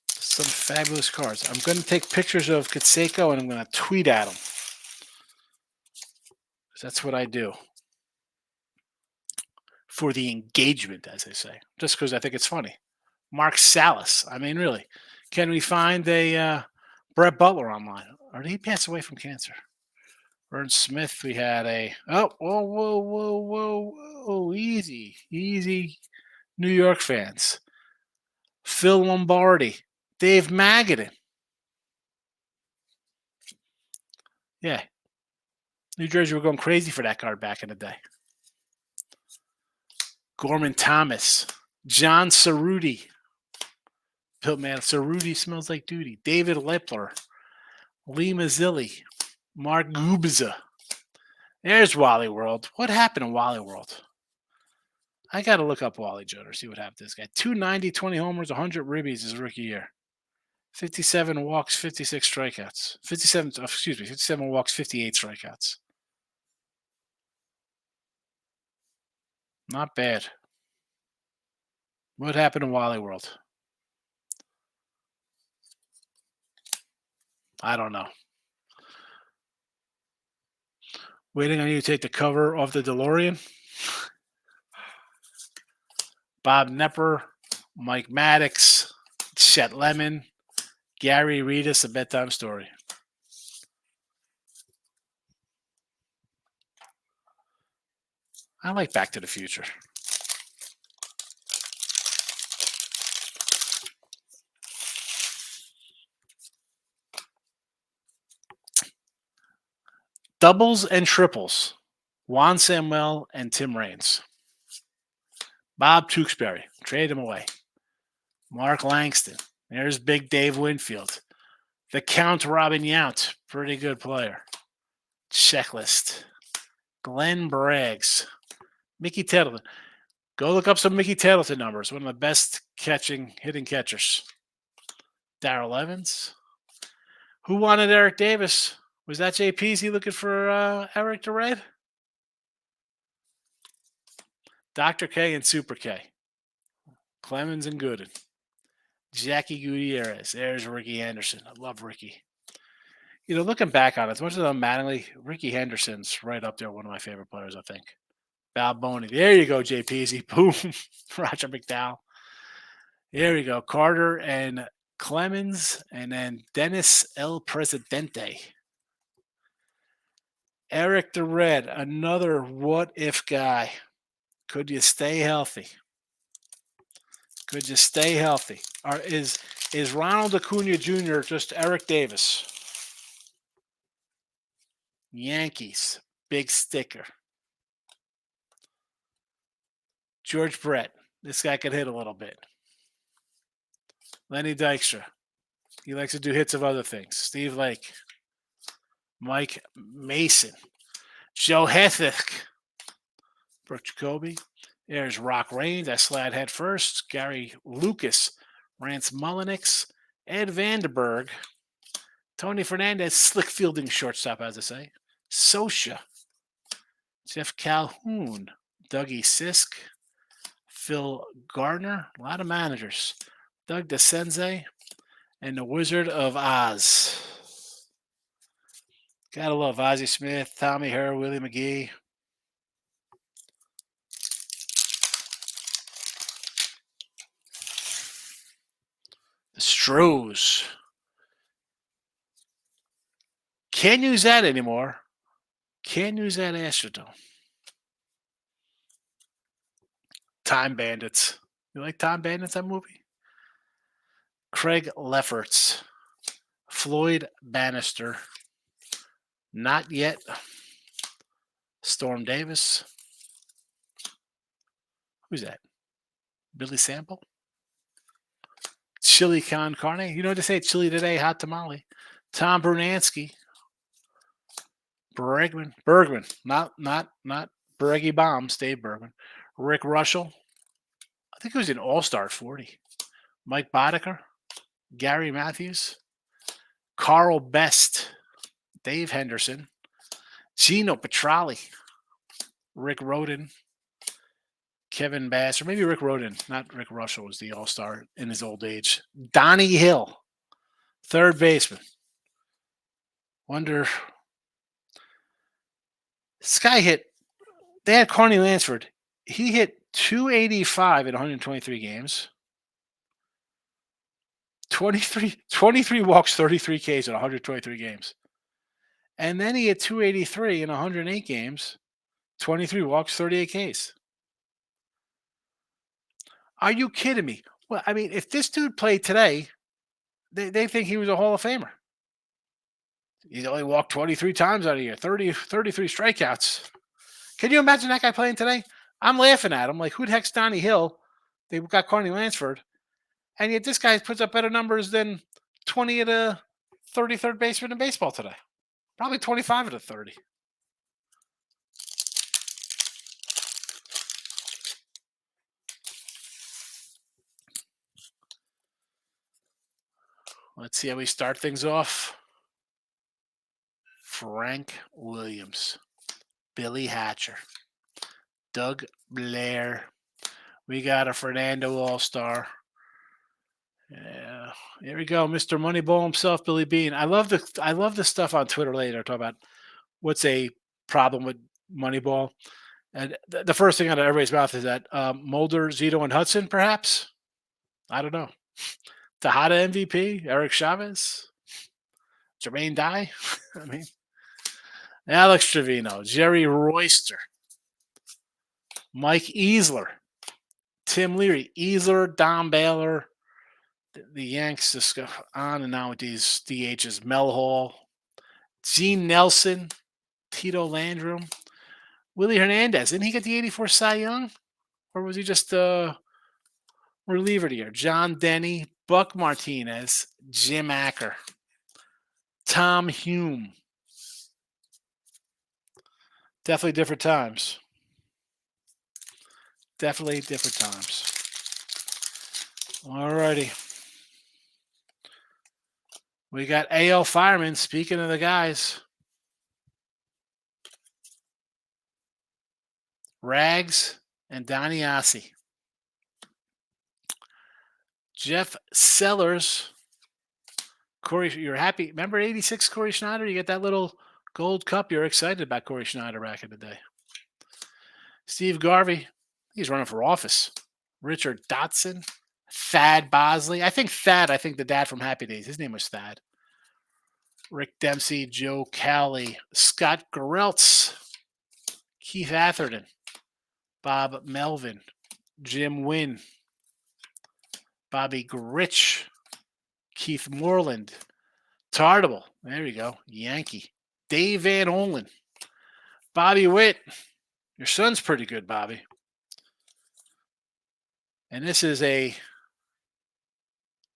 Some fabulous cards. I'm going to take pictures of Canseco and I'm going to tweet at them. That's what I do. For the engagement, as they say. Just because I think it's funny. Mark Salas. I mean, really. Can we find a Brett Butler online? Or did he pass away from cancer? Vern Smith, we had a... Oh, whoa. Easy. New York fans. Phil Lombardi. Dave Magadan. Yeah. New Jersey were going crazy for that card back in the day. Gorman Thomas, John Cerruti. Man, Cerruti smells like duty. David Lepler, Lee Mazzilli, Mark Gubza. There's Wally World. What happened in Wally World? I got to look up Wally Joder, see what happened to this guy. 290, 20 homers, 100 ribbies his rookie year. 57 walks, 56 strikeouts. 57 walks, 58 strikeouts. Not bad. What happened in Wally World? I don't know. Waiting on you to take the cover off the DeLorean. Bob Nepper, Mike Maddox, Chet Lemon, Gary Reedus, A Bedtime Story. I like Back to the Future. Doubles and triples. Juan Samuel and Tim Raines. Bob Tewksbury. Trade him away. Mark Langston. There's Big Dave Winfield. The Count Robin Yount. Pretty good player. Checklist. Glenn Braggs. Mickey Tettleton. Go look up some Mickey Tettleton numbers. One of the best hitting catchers. Darrell Evans. Who wanted Eric Davis? Was that JP's he looking for Eric the Red? Dr. K and Super K. Clemens and Gooden. Jackie Gutierrez. There's Ricky Henderson. I love Ricky. Looking back on it, as much as I'm Mattingly, Ricky Henderson's right up there, one of my favorite players, I think. Balboni. There you go, JPZ. Boom. Roger McDowell. There we go. Carter and Clemens, and then Dennis El Presidente. Eric the Red, another what-if guy. Could you stay healthy? Could you stay healthy? Or is Ronald Acuna Jr. just Eric Davis? Yankees, big sticker. George Brett, this guy could hit a little bit. Lenny Dykstra, he likes to do hits of other things. Steve Lake, Mike Mason, Joe Hethek, Brooke Jacoby. There's Rock Raines. I slide head first. Gary Lucas, Rance Mullenix, Ed Vandenberg, Tony Fernandez, slick fielding shortstop, as I say. Sosha, Jeff Calhoun, Dougie Sisk, Phil Gardner, a lot of managers. Doug DeCenze, and the Wizard of Oz. Gotta love Ozzie Smith, Tommy Herr, Willie McGee. The Strohs. Can't use that anymore. Can't use that Astrodome. Time Bandits. You like Time Bandits, that movie? Craig Lefferts. Floyd Bannister. Not yet. Storm Davis. Who's that? Billy Sample? Chili Con Carne. You know what they say? Chili today, hot tamale. Tom Brunansky. Bergman. Not Breggy Bombs. Dave Bergman. Rick Russell. I think it was an All-Star 40. Mike Boddicker. Gary Matthews. Carl Best. Dave Henderson. Gino Petrali. Rick Roden. Kevin Bass, or maybe Rick Roden, not Rick Russell, was the All-Star in his old age. Donnie Hill, third baseman. Wonder. This guy hit, they had Carney Lansford. He hit 285 in 123 games. 23 walks, 33 Ks in 123 games. And then he hit 283 in 108 games, 23 walks, 38 Ks. Are you kidding me? Well, I mean, if this dude played today, they think he was a Hall of Famer. He's only walked 23 times out of here, 33 strikeouts. Can you imagine that guy playing today? I'm laughing at him. Like, who the heck's Donnie Hill? They got Carney Lansford. And yet this guy puts up better numbers than 20 of the 33rd baseman in baseball today. Probably 25 of the 30. Let's see how we start things off. Frank Williams, Billy Hatcher, Doug Blair. We got a Fernando All-Star. Yeah, here we go, Mr. Moneyball himself, Billy Bean. I love the stuff on Twitter later. Talk about what's a problem with Moneyball, and the first thing out of everybody's mouth is that Mulder, Zito, and Hudson, perhaps. I don't know. Tejada MVP, Eric Chavez, Jermaine Dye. I mean, Alex Trevino, Jerry Royster, Mike Easler, Tim Leary, Easler, Don Baylor. The Yanks just go on and on with these DHs. Mel Hall, Gene Nelson, Tito Landrum, Willie Hernandez. Didn't he get the 84 Cy Young? Or was he just a reliever here? John Denny, Buck Martinez, Jim Acker, Tom Hume. Definitely different times. Definitely different times. All righty. We got AL Fireman. Speaking of the guys, Rags and Donnie Ossie. Jeff Sellers. Corey, you're happy. Remember 86 Corey Schneider? You get that little gold cup. You're excited about Corey Schneider back in the day. Steve Garvey. He's running for office. Richard Dotson. Thad Bosley. I think the dad from Happy Days. His name was Thad. Rick Dempsey, Joe Cowley, Scott Gereltz, Keith Atherton, Bob Melvin, Jim Wynn, Bobby Grich, Keith Moreland, Tardable. There you go. Yankee. Dave Van Olen, Bobby Witt. Your son's pretty good, Bobby. And this is a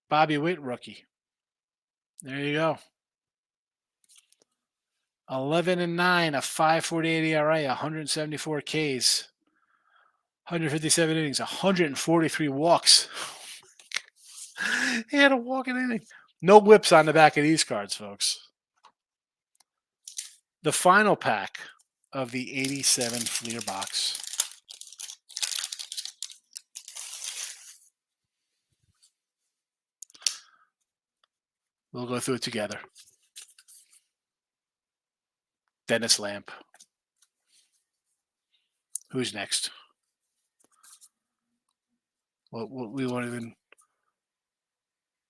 Bobby Witt rookie. There you go. 11-9, a 5.48 ERA, 174 Ks, 157 innings, 143 walks. He had a walking inning. No whips on the back of these cards, folks. The final pack of the 87 Fleer box. We'll go through it together. Dennis Lamp. Who's next? Well, we won't even.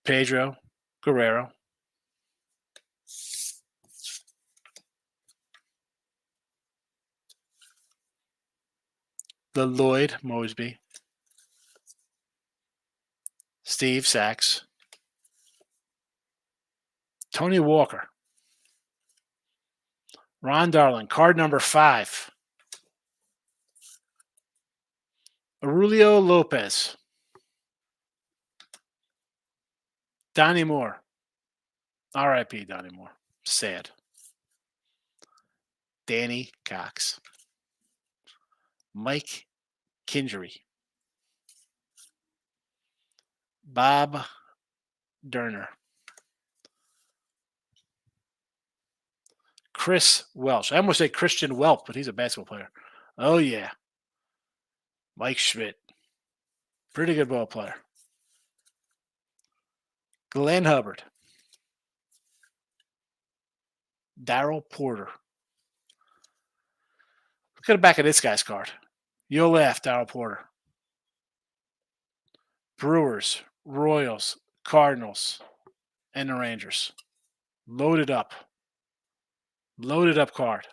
Pedro Guerrero. The Lloyd Mosby. Steve Sachs. Tony Walker. Ron Darling, card number 5. Aurelio Lopez. Donnie Moore. R.I.P. Donnie Moore. Sad. Danny Cox. Mike Kingery. Bob Durner. Chris Welsh. I almost say Christian Welp, but he's a basketball player. Oh, yeah. Mike Schmidt. Pretty good ball player. Glenn Hubbard. Darryl Porter. Look at the back of this guy's card. You'll laugh, Darryl Porter. Brewers, Royals, Cardinals, and the Rangers. Loaded up. Loaded up card.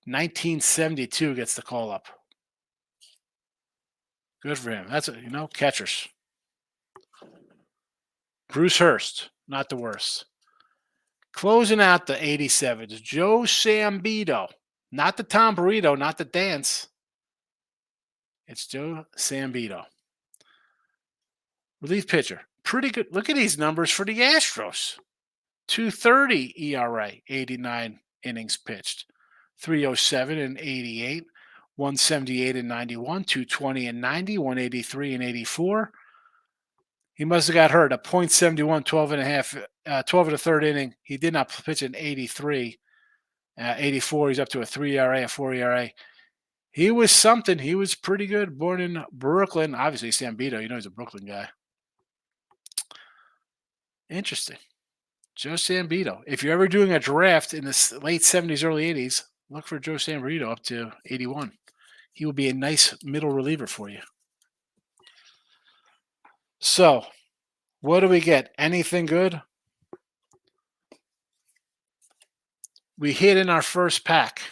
1972 gets the call up. Good for him. That's catchers. Bruce Hurst, not the worst. Closing out the 87s, Joe Sambito. Not the Tom Burrito, not the dance. It's Joe Sambito. Relief pitcher. Pretty good. Look at these numbers for the Astros. 2.30 ERA, 89 innings pitched. 307 and 88. 178 and 91. 220 and 90. 183 and 84. He must have got hurt. A .71, 12 and a half, 12 and a third inning. He did not pitch in 83. 84, he's up to a 3 ERA, a 4 ERA. He was something. He was pretty good. Born in Brooklyn. Obviously, Sambito, he's a Brooklyn guy. Interesting. Joe Sambito. If you're ever doing a draft in the late 70s, early 80s, look for Joe Sambito up to 81. He will be a nice middle reliever for you. So, what do we get? Anything good? We hit in our first pack.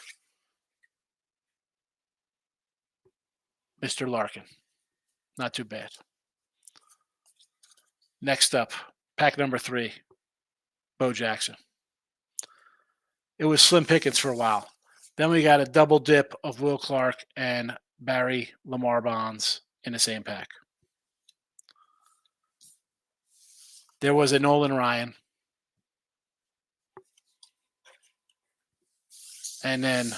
Mr. Larkin. Not too bad. Next up, pack number 3. Bo Jackson. It was slim pickings for a while. Then we got a double dip of Will Clark and Barry Lamar Bonds in the same pack. There was a Nolan Ryan. And then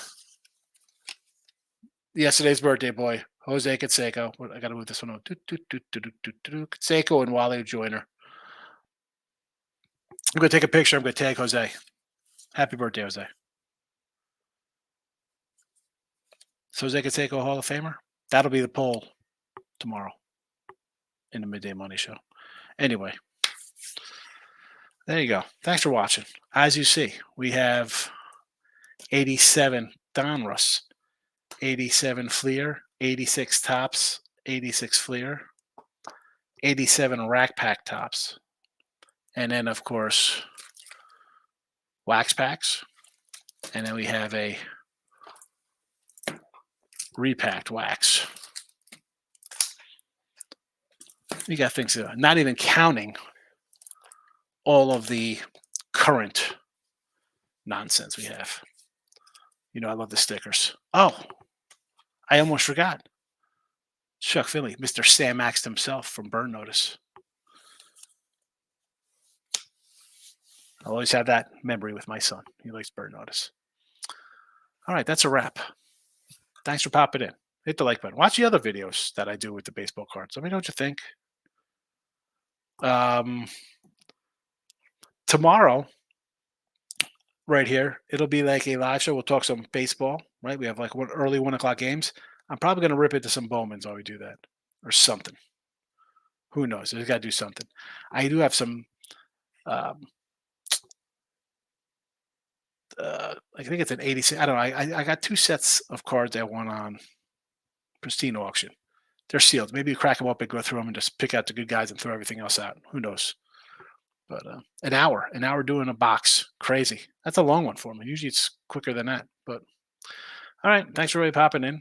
yesterday's birthday boy, Jose Canseco. I got to move this one on. Canseco and Wally Joyner. I'm going to take a picture. I'm going to tag Jose. Happy birthday, Jose. So Jose Canseco, Hall of Famer? That'll be the poll tomorrow in the Midday Money Show. Anyway, there you go. Thanks for watching. As you see, we have 87 Donruss, 87 Fleer, 86 Tops, 86 Fleer, 87 Rack Pack Tops, and then, of course, Wax Packs, and then we have a repacked wax. We got things, not even counting all of the current nonsense we have. I love the stickers. Oh, I almost forgot. Chuck Finley, Mr. Sam Axe himself from Burn Notice. I'll always have that memory with my son. He likes Burn Notice. All right, that's a wrap. Thanks for popping in. Hit the like button. Watch the other videos that I do with the baseball cards. Let me know what you think. Tomorrow, right here, it'll be like a live show. We'll talk some baseball, right? We have like early 1 o'clock games. I'm probably going to rip into some Bowmans while we do that or something. Who knows? I got to do something. I do have some, I think it's an 86. I don't know. I got 2 sets of cards I won on Pristine Auction. They're sealed. Maybe you crack them up and go through them and just pick out the good guys and throw everything else out. Who knows? But an hour doing a box. Crazy. That's a long one for me. Usually it's quicker than that. But all right. Thanks for really popping in.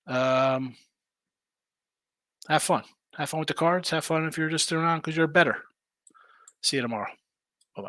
Have fun. Have fun with the cards. Have fun if you're just around because you're better. See you tomorrow.